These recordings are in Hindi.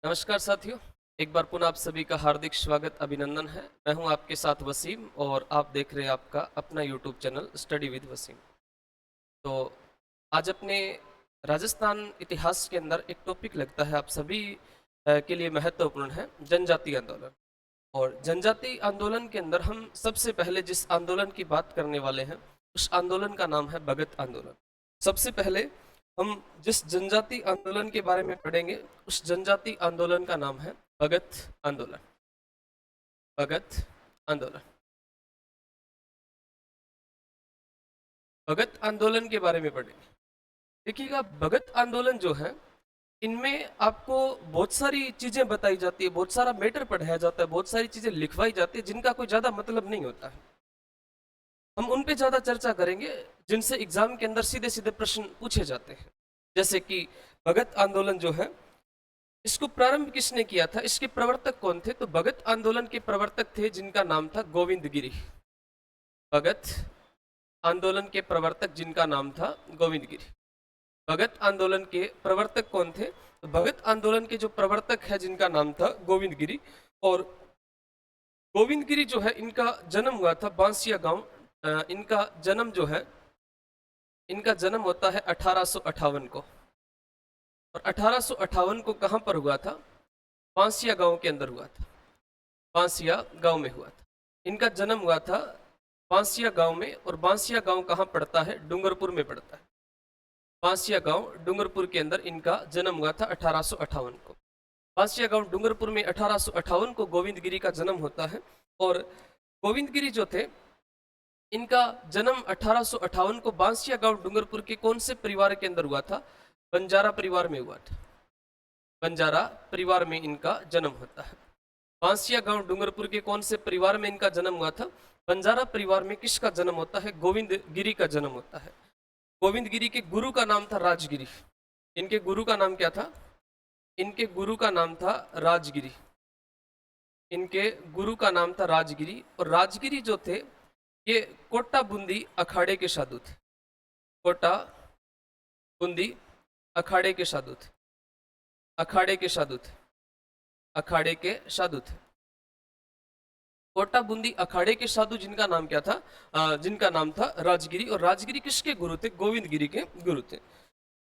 नमस्कार साथियों, एक बार पुनः आप सभी का हार्दिक स्वागत अभिनंदन है। मैं हूं आपके साथ वसीम और आप देख रहे हैं आपका अपना YouTube channel study with Wasim. तो आज अपने राजस्थान इतिहास के अंदर एक टॉपिक लगता है आप सभी के लिए महत्वपूर्ण है, जनजाति आंदोलन। और जनजाति आंदोलन के अंदर हम सबसे पहले जिस आंदोलन की बात करने वाले हैं उस आंदोलन का नाम है भगत आंदोलन। सबसे पहले हम जिस जनजाति आंदोलन के बारे में पढ़ेंगे उस जनजाति आंदोलन का नाम है भगत आंदोलन। भगत आंदोलन। भगत आंदोलन के बारे में पढ़ेंगे। देखिएगा, भगत आंदोलन जो है इनमें आपको बहुत सारी चीजें बताई जाती है, बहुत सारा मैटर पढ़ाया जाता है, बहुत सारी चीजें लिखवाई जाती है जिनका कोई ज्यादा मतलब नहीं होता है। हम उन पे ज्यादा चर्चा करेंगे जिनसे एग्जाम के अंदर सीधे सीधे प्रश्न पूछे जाते हैं। जैसे कि भगत आंदोलन जो है इसको प्रारंभ किसने किया था, इसके प्रवर्तक कौन थे? तो भगत आंदोलन के प्रवर्तक थे जिनका नाम था गोविंद गिरी। भगत आंदोलन के प्रवर्तक जिनका नाम था गोविंद गिरी। भगत आंदोलन के प्रवर्तक कौन थे? तो भगत आंदोलन के जो प्रवर्तक है जिनका नाम था गोविंद गिरी। और गोविंद गिरी जो है इनका जन्म हुआ था बांसिया गांव। इनका जन्म जो है इनका जन्म होता है 1858 को। और 1858 को कहां पर हुआ था? बांसिया गांव के अंदर हुआ था। बांसिया गांव में हुआ था। इनका जन्म हुआ था बांसिया गांव में। और बांसिया गांव कहां पड़ता है? डूंगरपुर में पड़ता है। बांसिया गांव डूंगरपुर के अंदर इनका जन्म हुआ था 1858 को। बांसिया गांव डूंगरपुर में 1858 को गोविंद गिरी का जन्म होता है। और गोविंद गिरी जो थे इनका जन्म 1858 को बांसिया गांव डूंगरपुर के कौन से परिवार के अंदर हुआ था? बंजारा परिवार में हुआ था। बंजारा परिवार में इनका जन्म होता है। बांसिया गांव डूंगरपुर के कौन से परिवार में इनका जन्म हुआ था? बंजारा परिवार में। किसका जन्म होता है? गोविंद गिरी का जन्म होता है। गोविंद गिरी के गुरु का नाम था राजगिरी। इनके गुरु का नाम क्या था? इनके गुरु का नाम था राजगिरी। इनके गुरु का नाम था राजगिरी। और राजगिरी जो थे ये कोटा बूंदी अखाड़े के साधु थे। कोटा बूंदी अखाड़े के साधु थे। अखाड़े के साधु थे। अखाड़े के साधु थे। कोटा बूंदी अखाड़े के साधु जिनका नाम क्या था? जिनका नाम था राजगिरी। और राजगिरी किसके गुरु थे? गोविंद गिरी के गुरु थे।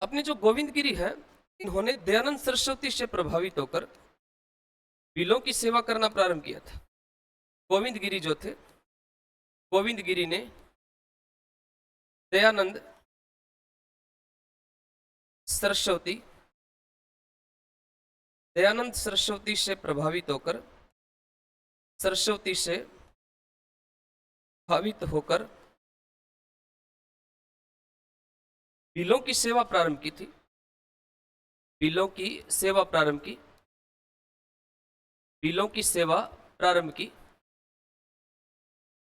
अपने जो गोविंद गिरी है इन्होंने दयानंद सरस्वती से प्रभावित होकर भीलों की सेवा करना प्रारंभ किया था। गोविंद गिरी जो थे, गोविंद गिरी ने दयानंद सरस्वती से प्रभावित होकर भीलों की सेवा प्रारंभ की थी। भीलों की सेवा प्रारंभ की। भीलों की सेवा प्रारंभ की।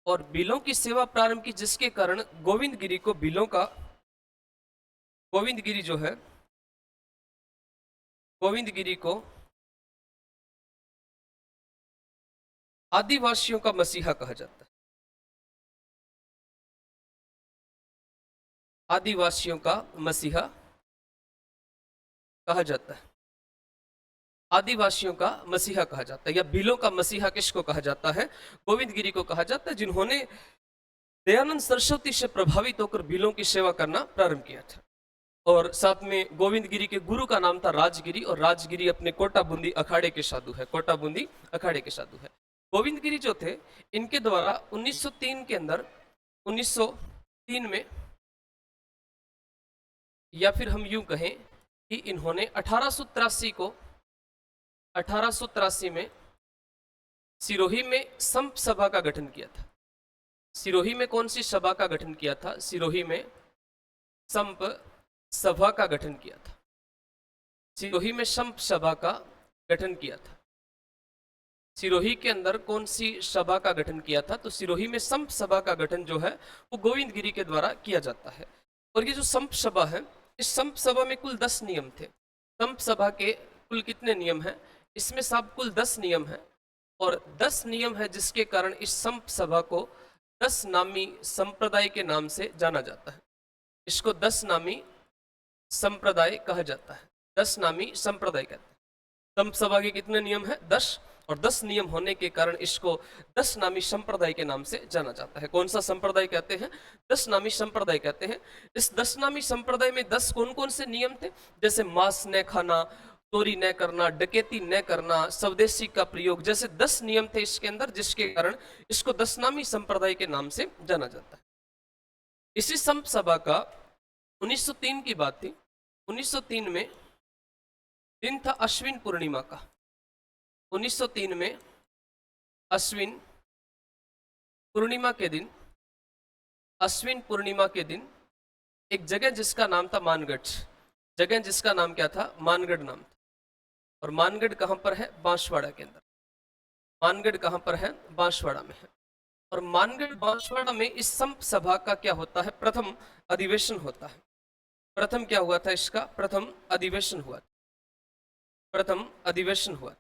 और भीलों की सेवा प्रारंभ की जिसके कारण गोविंद गिरी को गोविंद गिरी जो है गोविंद गिरी को आदिवासियों का मसीहा कहा जाता है। आदिवासियों का मसीहा कहा जाता है। आदिवासियों का मसीहा कहा जाता है। या भीलों का मसीहा किसको कहा जाता है? गोविंद गिरी को कहा जाता है, जिन्होंने दयानंद सरस्वती से प्रभावित होकर भीलों की सेवा करना प्रारंभ किया था। और साथ में गोविंद गिरी के गुरु का नाम था राजगिरी। और राजगिरी अपने कोटा बूंदी अखाड़े के साधु है। कोटा बूंदी अखाड़े के साधु है। गोविंद गिरी जो थे इनके द्वारा 1903 के अंदर 1903 में, या फिर हम यूं कहें कि इन्होंने 1883 में सिरोही में संप सभा का गठन किया था। सिरोही में कौन सी सभा का गठन किया था? सिरोही में संप सभा का गठन किया था। सिरोही में संप सभा का गठन किया था। सिरोही के अंदर कौन सी सभा का गठन किया था? तो सिरोही में संप सभा का गठन जो है वो गोविंद गिरी के द्वारा किया जाता है। और ये जो संप सभा है, इस संप सभा में कुल 10 नियम थे। संप सभा के कुल कितने नियम हैं? इसमें सब कुल 10 नियम है। और 10 नियम है जिसके कारण इस संप सभा को 10 नामी संप्रदाय के नाम से जाना जाता है। इसको 10 नामी संप्रदाय कहा जाता है। 10 नामी संप्रदाय कहते हैं। संप सभा के कितने नियम है? 10, और 10 नियम होने के कारण इसको 10 नामी संप्रदाय के नाम से जाना जाता है। कौन सा संप्रदाय कहते हैं? 10 नामी संप्रदाय कहते हैं। इस 10 नामी संप्रदाय में 10 कौन कौन से नियम थे? जैसे मांस न खाना, चोरी न करना, डकैती न करना, स्वदेशी का प्रयोग, जैसे 10 नियम थे इसके अंदर, जिसके कारण इसको 10 नामी संप्रदाय के नाम से जाना जाता है। इसी संप सभा का 1903 की बात थी। 1903 में दिन था अश्विन पूर्णिमा का। 1903 में अश्विन पूर्णिमा के दिन, अश्विन पूर्णिमा के दिन एक जगह जिसका नाम था मानगढ़, जगह जिसका नाम क्या था? मानगढ़ नाम था। और मानगढ़ कहाँ पर है? बांसवाड़ा के अंदर। मानगढ़ कहाँ पर है? बांसवाड़ा में है। और मानगढ़ बांसवाड़ा में इस संप सभा का क्या होता है? प्रथम अधिवेशन होता है। प्रथम क्या हुआ था इसका? प्रथम अधिवेशन हुआ। प्रथम अधिवेशन हुआ।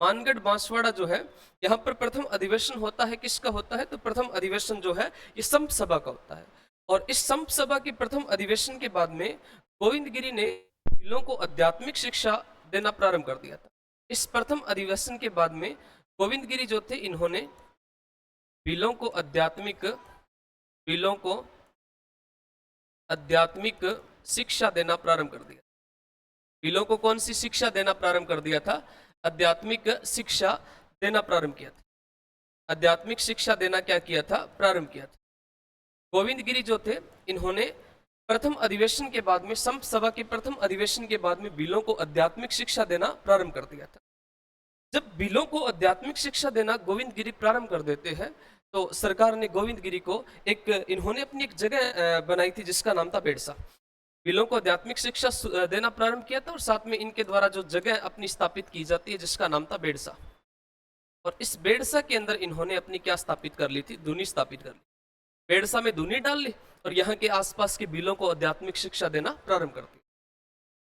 मानगढ़ बांसवाड़ा जो है, यहाँ पर प्रथम अधिवेशन होता है। किसका होता है? तो प्रथम अधिवेशन जो है ये संप सभा का होता है। और इस संप सभा के प्रथम अधिवेशन के बाद में गोविंद गिरी ने भीलों को आध्यात्मिक शिक्षा देना प्रारंभ कर दिया था। इस प्रथम अधिवेशन के बाद में गोविंद गिरी जो थे, इन्होंने भीलों को आध्यात्मिक शिक्षा देना प्रारंभ कर दिया। भीलों को कौन सी शिक्षा देना प्रारंभ कर दिया था? आध्यात्मिक शिक्षा देना प्रारंभ किया था। आध्यात्मिक शिक्षा देना क्या किया था? प्रारंभ किया था। गोविंद गिरी जो थे, इन्होंने प्रथम अधिवेशन के बाद में, संप सभा के प्रथम अधिवेशन के बाद में भीलों को आध्यात्मिक शिक्षा देना प्रारंभ कर दिया था। जब भीलों को आध्यात्मिक शिक्षा देना गोविंद गिरी प्रारंभ कर देते हैं, तो सरकार ने गोविंद गिरी को इन्होंने अपनी एक जगह बनाई थी जिसका नाम था बेड़सा। भीलों को आध्यात्मिक शिक्षा देना प्रारंभ किया था, और साथ में इनके द्वारा जो जगह अपनी स्थापित की जाती है जिसका नाम था बेड़सा। और इस बेड़सा के अंदर इन्होंने अपनी क्या स्थापित कर ली थी? धुनी स्थापित कर ली। बेड़सा में धुनी डाल ली और यहाँ के आसपास के भीलों को आध्यात्मिक शिक्षा देना प्रारंभ कर दी।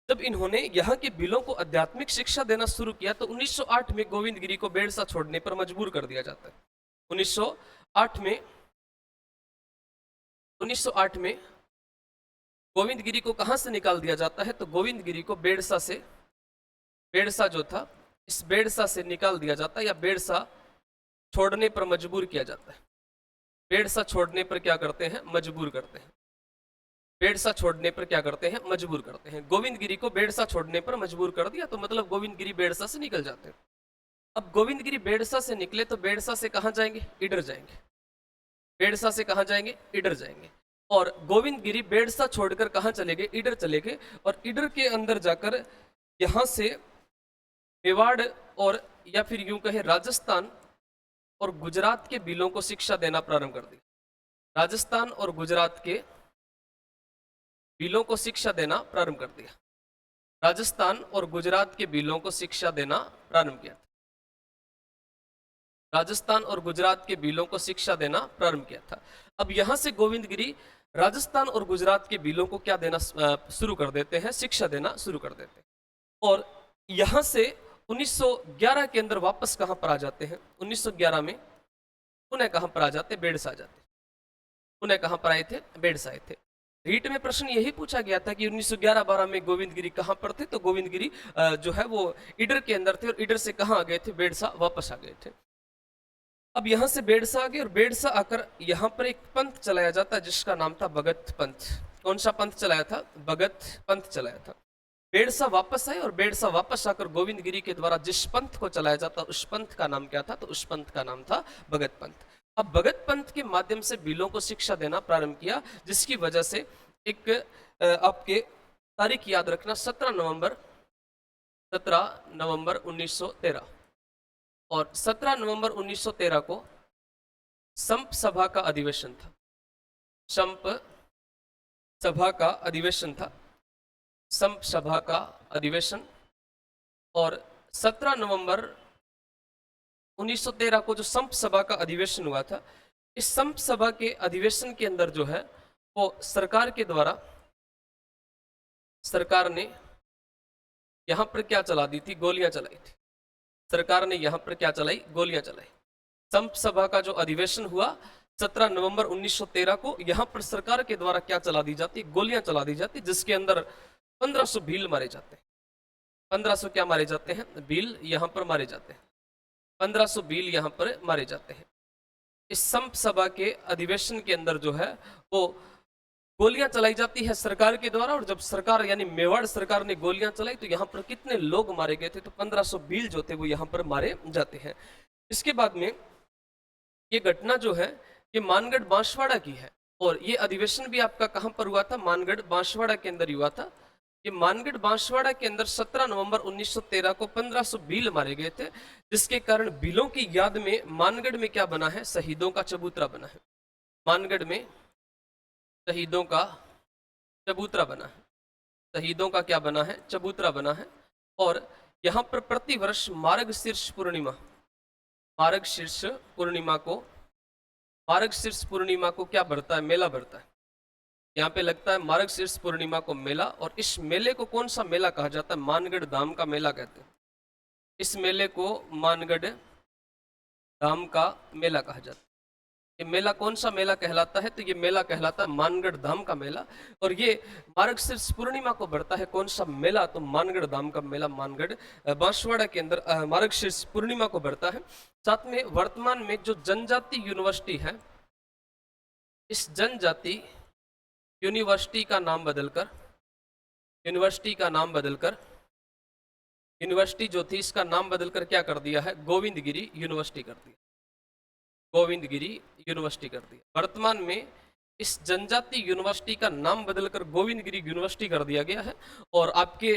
जब इन्होंने यहाँ के भीलों को आध्यात्मिक शिक्षा देना शुरू किया तो 1908 में गोविंद गिरी को बेड़सा छोड़ने पर मजबूर कर दिया जाता है। 1908 में गोविंद गिरी को कहां से निकाल दिया जाता है? तो गोविंद गिरी को बेड़सा जो था, इस बेड़सा से निकाल दिया जाता है, या बेड़सा छोड़ने पर मजबूर किया जाता है। बेड़सा छोड़ने पर क्या करते हैं? मजबूर करते हैं। बेड़सा छोड़ने पर क्या करते हैं? मजबूर करते हैं। गोविंद गिरी को बेड़सा छोड़ने पर मजबूर कर दिया, तो मतलब गोविंद गिरी बेड़सा से निकल जाते हैं। अब गोविंद गिरी बेड़सा से निकले तो बेड़सा से कहां जाएंगे? इडर जाएंगे। बेड़सा से कहां जाएंगे? इडर जाएंगे। और गोविंद गिरी बेड़सा छोड़कर कहां चले गए? इडर चले गए। और इडर के अंदर जाकर यहां से मेवाड़ और या फिर यूं कहे राजस्थान और गुजरात के भीलों को शिक्षा देना प्रारंभ कर दी। राजस्थान और गुजरात के भीलों को शिक्षा देना प्रारंभ कर दिया। राजस्थान और गुजरात के भीलों को शिक्षा देना प्रारंभ किया। राजस्थान और गुजरात के भीलों को शिक्षा देना प्रारंभ किया था। अब यहां से गोविंद गिरी राजस्थान और गुजरात के भीलों को क्या देना शुरू कर देते हैं? शिक्षा देना शुरू कर देते हैं। और यहां से 1911 के अंदर वापस कहां पर आ जाते हैं? 1911 में पुनः कहां पर आ जाते? बेड़सा आ जाते। पुनः कहां पर आए थे? बेड़सा आए थे। रीट में प्रश्न यही पूछा गया था कि 1911-12 में गोविंद गिरी कहां पर थे? तो गोविंद गिरी जो है वो इडर के अंदर थे, और इडर से कहां आ गए थे? बेड़सा वापस आ गए थे। अब यहां से बेड़सा आ गए, और बेड़सा आकर यहां पर एक पंथ चलाया जाता है जिसका नाम था भगत पंथ। कौन सा पंथ चलाया था? भगत पंथ चलाया था। बेड़सा वापस आए, और बेड़सा वापस आकर गोविंद गिरी के द्वारा जिस पंथ को चलाया जाता उस पंथ का नाम क्या था? तो उस पंथ का नाम था भगत पंथ। अब भगत पंथ के माध्यम से भीलों को शिक्षा देना प्रारंभ किया, जिसकी वजह से एक आपके तारीख याद रखना, 17 नवंबर 1913, और 17 नवंबर 1913 को संप सभा का अधिवेशन था। संप सभा का अधिवेशन था। संप सभा का अधिवेशन। और 17 नवंबर 1913 को जो संप सभा का अधिवेशन हुआ था, इस संप सभा के अधिवेशन के अंदर जो है वो सरकार के द्वारा, सरकार ने यहां पर क्या चला दी थी? गोलियां चलाई थी। सरकार ने यहां पर क्या चलाई? गोलियां चलाई। संप सभा का जो अधिवेशन हुआ 17 नवंबर 1913 को, यहां पर सरकार के द्वारा क्या चला दी जाती? गोलियां चला दी जाती, जिसके अंदर 1500 भील मारे जाते। 1500 क्या मारे जाते हैं, बील यहाँ पर मारे जाते हैं, 1500 बील यहाँ पर मारे जाते हैं। इस संप सभा के अधिवेशन के अंदर जो है वो गोलियां चलाई जाती है सरकार के द्वारा, और जब सरकार यानी मेवाड़ सरकार ने गोलियां चलाई तो यहाँ पर कितने लोग मारे गए थे, तो 1500 बील जो थे वो यहाँ पर मारे जाते हैं। इसके बाद में ये घटना जो है ये मानगढ़ बांसवाड़ा की है, और ये अधिवेशन भी आपका कहां पर हुआ था, मानगढ़ बांसवाड़ा के अंदर हुआ था। ये मानगढ़ बांसवाड़ा के अंदर 17 नवंबर 1913 को 1500 बील मारे गए थे, जिसके कारण बीलों की याद में मानगढ़ में क्या बना है, शहीदों का चबूतरा बना है। मानगढ़ में शहीदों का चबूतरा बना है, शहीदों का क्या बना है, चबूतरा बना है। और यहाँ पर प्रतिवर्ष मार्गशीर्ष पूर्णिमा, मार्गशीर्ष पूर्णिमा को, मार्गशीर्ष पूर्णिमा को क्या बढ़ता है, मेला बढ़ता है। यहाँ पे लगता है मार्गशीर्ष पूर्णिमा को मेला, और इस मेले को कौन सा मेला कहा जाता है, मानगढ़ धाम का मेला कहते हैं। इस मेले को मानगढ़ धाम का मेला कहा जाता है। ये मेला कौन सा मेला कहलाता है, तो ये मेला कहलाता है मानगढ़ धाम का मेला, और ये मार्गशीर्ष पूर्णिमा को बढ़ता है कौन सा मेला, तो मानगढ़ धाम का मेला मानगढ़ बांसवाड़ा के अंदर मार्गशीर्ष पूर्णिमा को बढ़ता है। साथ में वर्तमान में जो जनजाति यूनिवर्सिटी है, इस जनजाति यूनिवर्सिटी का नाम बदलकर, यूनिवर्सिटी का नाम बदलकर, यूनिवर्सिटी जो थी इसका नाम बदलकर क्या कर दिया है, गोविंदगिरी यूनिवर्सिटी कर दिया, गोविंदगिरी यूनिवर्सिटी कर दिया। वर्तमान में इस जनजाति यूनिवर्सिटी का नाम बदलकर गोविंदगिरी यूनिवर्सिटी कर दिया गया है। और आपके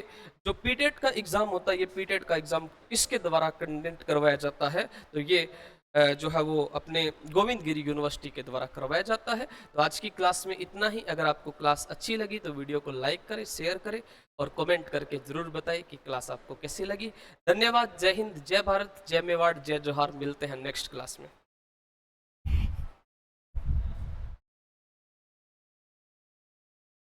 जो पीटेट का एग्जाम होता है, ये पीटेट का एग्जाम किसके द्वारा कंडक्ट करवाया जाता है, तो ये जो है वो अपने गोविंदगिरी यूनिवर्सिटी के द्वारा करवाया जाता है। तो आज की क्लास में इतना ही। अगर आपको क्लास अच्छी लगी तो वीडियो को लाइक करें, शेयर करें और कमेंट करके जरूर बताएं कि क्लास आपको कैसी लगी। धन्यवाद। जय हिंद, जय भारत, जय मेवाड़, जय जोहार। मिलते हैं नेक्स्ट क्लास में।